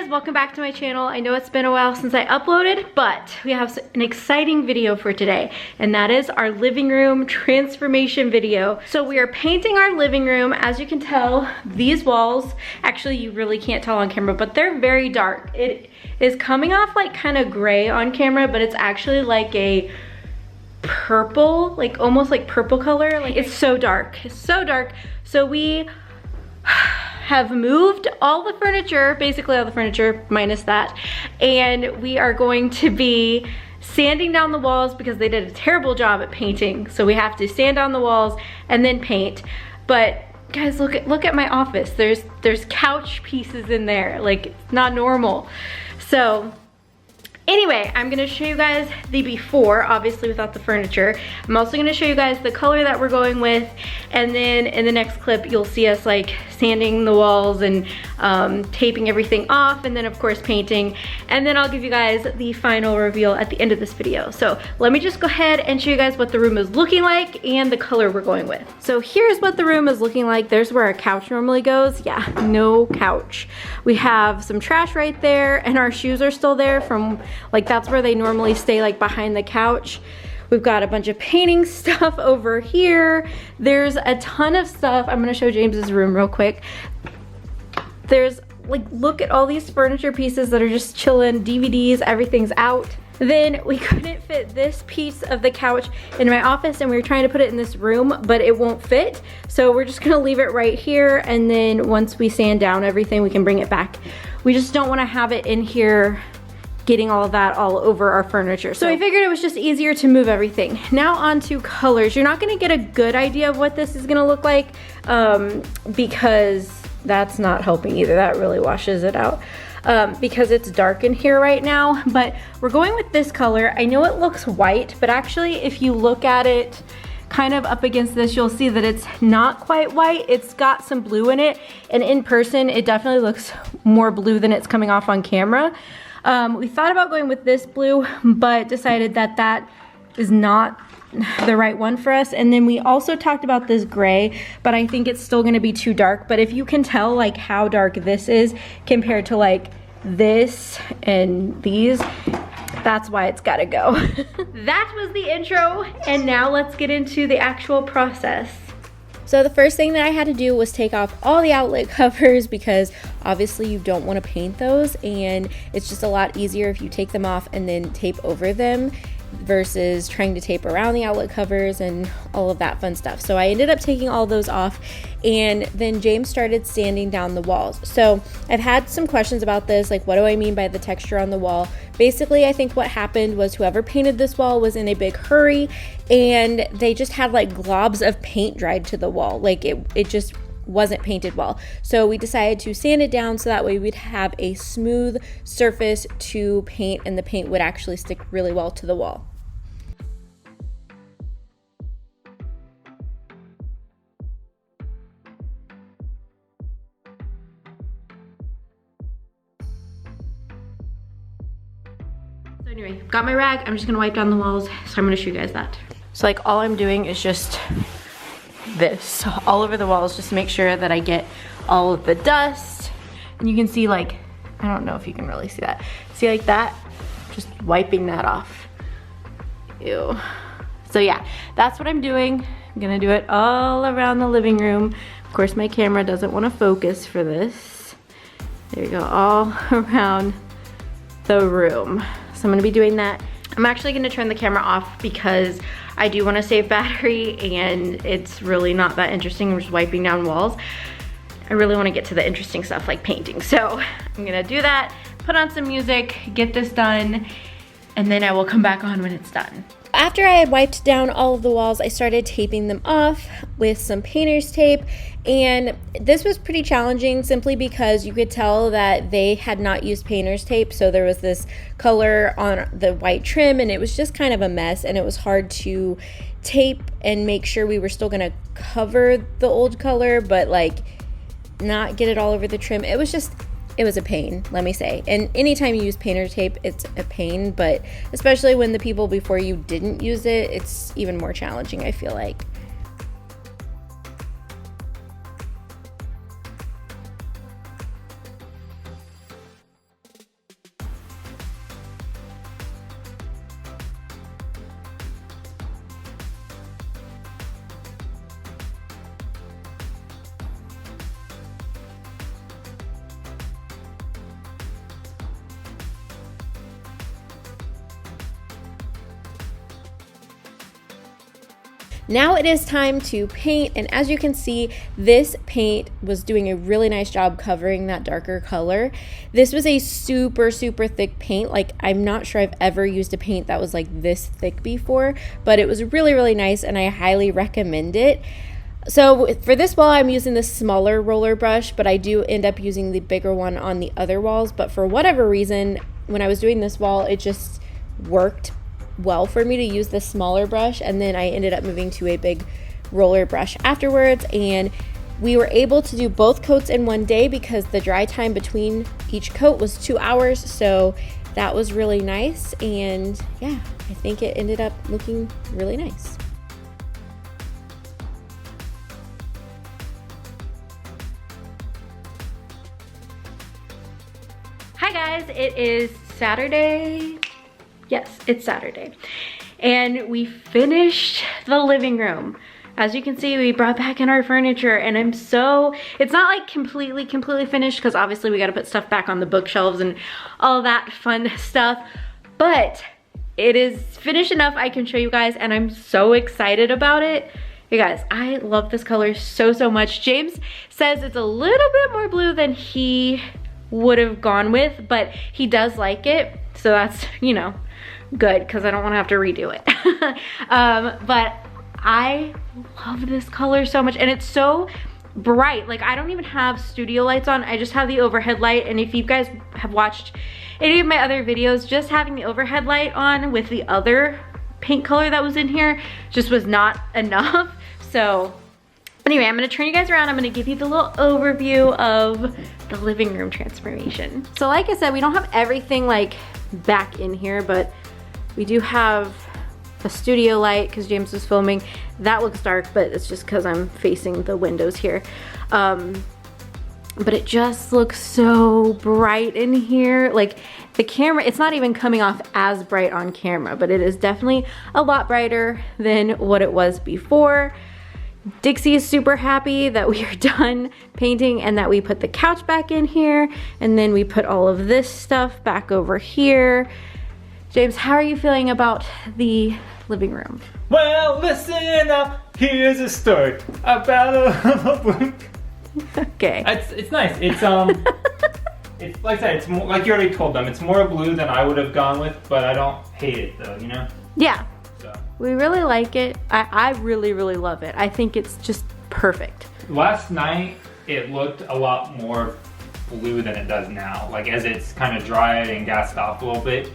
guys, welcome back to my channel. I know it's been a while since I uploaded, but we have an exciting video for today, and that is our living room transformation video. So we are painting our living room. As you can tell, these walls, actually you really can't tell on camera, but they're very dark. It is coming off like kind of gray on camera, but it's actually like a purple, like almost like purple color. Like it's so dark, it's so dark. So we have moved all the furniture, basically all the furniture minus that, and we are going to be sanding down the walls because they did a terrible job at painting. So we have to sand down the walls and then paint. But guys, look at my office. There's couch pieces in there, like it's not normal. So anyway, I'm gonna show you guys the before, obviously without the furniture. I'm also gonna show you guys the color that we're going with, and then in the next clip, you'll see us like sanding the walls and taping everything off, and then of course painting, and then I'll give you guys the final reveal at the end of this video. So let me just go ahead and show you guys what the room is looking like and the color we're going with. So here's what the room is looking like. There's where our couch normally goes. Yeah, no couch. We have some trash right there, and our shoes are still there from, like, that's where they normally stay, like behind the couch. We've got a bunch of painting stuff over here. There's a ton of stuff. I'm gonna show James's room real quick. There's like, look at all these furniture pieces that are just chilling, DVDs, everything's out. Then we couldn't fit this piece of the couch in my office, and we were trying to put it in this room, but it won't fit. So we're just gonna leave it right here, and then once we sand down everything, we can bring it back. We just don't wanna have it in here getting all of that all over our furniture. So we figured it was just easier to move everything. Now on to colors. You're not gonna get a good idea of what this is gonna look like because that's not helping either. That really washes it out because it's dark in here right now. But we're going with this color. I know it looks white, but actually if you look at it kind of up against this, you'll see that it's not quite white. It's got some blue in it, and in person it definitely looks more blue than it's coming off on camera. We thought about going with this blue, but decided that that is not the right one for us. And then we also talked about this gray, but I think it's still gonna be too dark. But if you can tell like how dark this is compared to like this and these, that's why it's gotta go. That was the intro, and now let's get into the actual process. So the first thing that I had to do was take off all the outlet covers because obviously you don't want to paint those, and it's just a lot easier if you take them off and then tape over them versus trying to tape around the outlet covers and all of that fun stuff. So I ended up taking all those off, and then James started sanding down the walls. So I've had some questions about this, like what do I mean by the texture on the wall? Basically, I think what happened was whoever painted this wall was in a big hurry, and they just had like globs of paint dried to the wall. Like it just wasn't painted well. So we decided to sand it down so that way we'd have a smooth surface to paint, and the paint would actually stick really well to the wall. So anyway, got my rag. I'm just gonna wipe down the walls. So I'm gonna show you guys that. So like all I'm doing is just this all over the walls just to make sure that I get all of the dust. And you can see, like, I don't know if you can really see that. See like that? Just wiping that off. Ew. So yeah, that's what I'm doing. I'm gonna do it all around the living room. Of course, my camera doesn't want to focus for this. There you go, all around the room. So I'm gonna be doing that. I'm actually gonna turn the camera off because I do wanna save battery, and it's really not that interesting. I'm just wiping down walls. I really wanna get to the interesting stuff like painting. So I'm gonna do that, put on some music, get this done, and then I will come back on when it's done. After I had wiped down all of the walls, I started taping them off with some painter's tape, and this was pretty challenging simply because you could tell that they had not used painter's tape, so there was this color on the white trim, and it was just kind of a mess, and it was hard to tape and make sure we were still gonna cover the old color, but like not get it all over the trim. It was a pain, let me say. And anytime you use painter tape, it's a pain, but especially when the people before you didn't use it, it's even more challenging, I feel like. Now it is time to paint, and as you can see, this paint was doing a really nice job covering that darker color. This was a super thick paint. Like, I'm not sure I've ever used a paint that was like this thick before, but it was really nice and I highly recommend it. So for this wall, I'm using the smaller roller brush, but I do end up using the bigger one on the other walls. But for whatever reason, when I was doing this wall, it just worked well for me to use the smaller brush, and then I ended up moving to a big roller brush afterwards, and we were able to do both coats in one day because the dry time between each coat was 2 hours, so that was really nice. And yeah, I think it ended up looking really nice. Hi guys, it is Saturday. Yes, it's Saturday. And we finished the living room. As you can see, we brought back in our furniture, and it's not like completely finished because obviously we got to put stuff back on the bookshelves and all that fun stuff. But it is finished enough I can show you guys, and I'm so excited about it. You guys, I love this color so much. James says it's a little bit more blue than he would have gone with, but he does like it. So that's, you know, good because I don't want to have to redo it. But I love this color so much, and it's so bright. Like, I don't even have studio lights on, I just have the overhead light. And if you guys have watched any of my other videos, just having the overhead light on with the other paint color that was in here just was not enough. So anyway, I'm gonna turn you guys around. I'm gonna give you the little overview of the living room transformation. So like I said, we don't have everything like back in here, but we do have a studio light because James was filming. That looks dark, but it's just because I'm facing the windows here. But it just looks so bright in here. Like, the camera, it's not even coming off as bright on camera, but it is definitely a lot brighter than what it was before. Dixie is super happy that we are done painting and that we put the couch back in here, and then we put all of this stuff back over here. James, how are you feeling about the living room? Well, listen up, here's a story about a book. Okay. It's nice. It's it's like I said, it's more, like you already told them, it's more blue than I would have gone with, but I don't hate it though, you know? Yeah. So. We really like it. I really love it. I think it's just perfect. Last night, it looked a lot more blue than it does now. Like, as it's kind of dried and gassed off a little bit.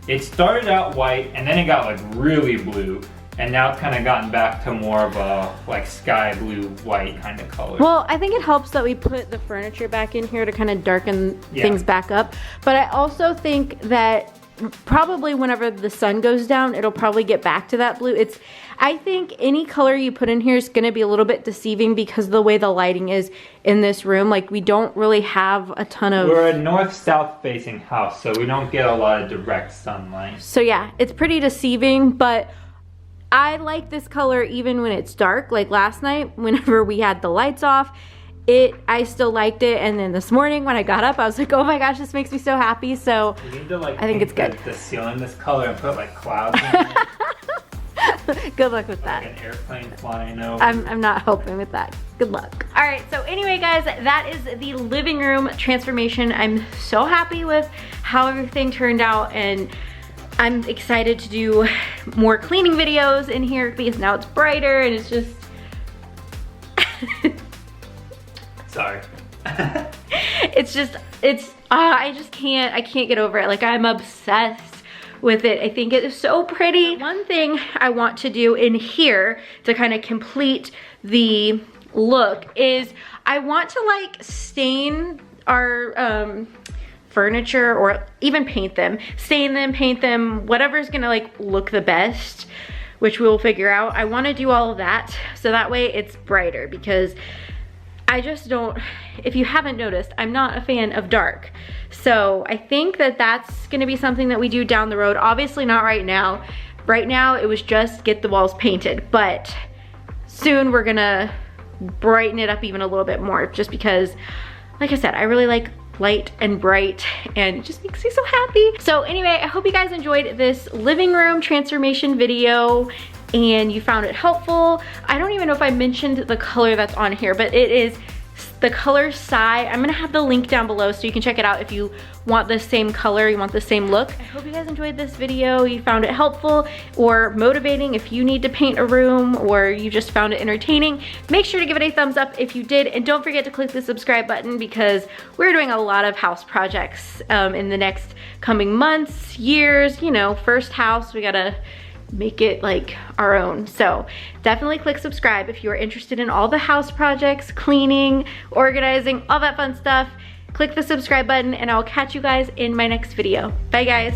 It started out white and then it got like really blue, and now it's kind of gotten back to more of a like sky blue white kind of color. Well, I think it helps that we put the furniture back in here to kind of darken things back up. But I also think that probably whenever the sun goes down, it'll probably get back to that blue. I think any color you put in here is going to be a little bit deceiving because of the way the lighting is in this room. Like, we don't really have a ton of... We're a north-south facing house, so we don't get a lot of direct sunlight. So yeah, it's pretty deceiving, but I like this color even when it's dark. Like last night, whenever we had the lights off, I still liked it, and then this morning when I got up, I was like, oh my gosh, this makes me so happy. So we need to, like, I think it's good. The ceiling this color and put like clouds in it. Good luck with that. Like an airplane flying over. I'm not hoping with that. Good luck. All right, so anyway, guys, that is the living room transformation. I'm so happy with how everything turned out, and I'm excited to do more cleaning videos in here because now it's brighter and it's just... Sorry. I can't get over it. Like, I'm obsessed with it. I think it is so pretty. One thing I want to do in here to kind of complete the look is I want to like stain our furniture, or even paint them. Stain them, paint them, whatever's gonna like look the best, which we'll figure out. I want to do all of that so that way it's brighter, because I just don't, if you haven't noticed, I'm not a fan of dark. So I think that that's gonna be something that we do down the road. Obviously not right now. Right now it was just get the walls painted, but soon we're gonna brighten it up even a little bit more, just because, like I said, I really like light and bright, and it just makes me so happy. So anyway, I hope you guys enjoyed this living room transformation video. and you found it helpful. I don't even know if I mentioned the color that's on here, but it is the color Sigh. I'm gonna have the link down below so you can check it out if you want the same color, you want the same look. I hope you guys enjoyed this video, you found it helpful or motivating if you need to paint a room, or you just found it entertaining. Make sure to give it a thumbs up if you did, and don't forget to click the subscribe button because we're doing a lot of house projects in the next coming months, years. You know, first house, we gotta make it like our own. So definitely click subscribe if you are interested in all the house projects, cleaning, organizing, all that fun stuff. Click the subscribe button and I'll catch you guys in my next video. Bye guys.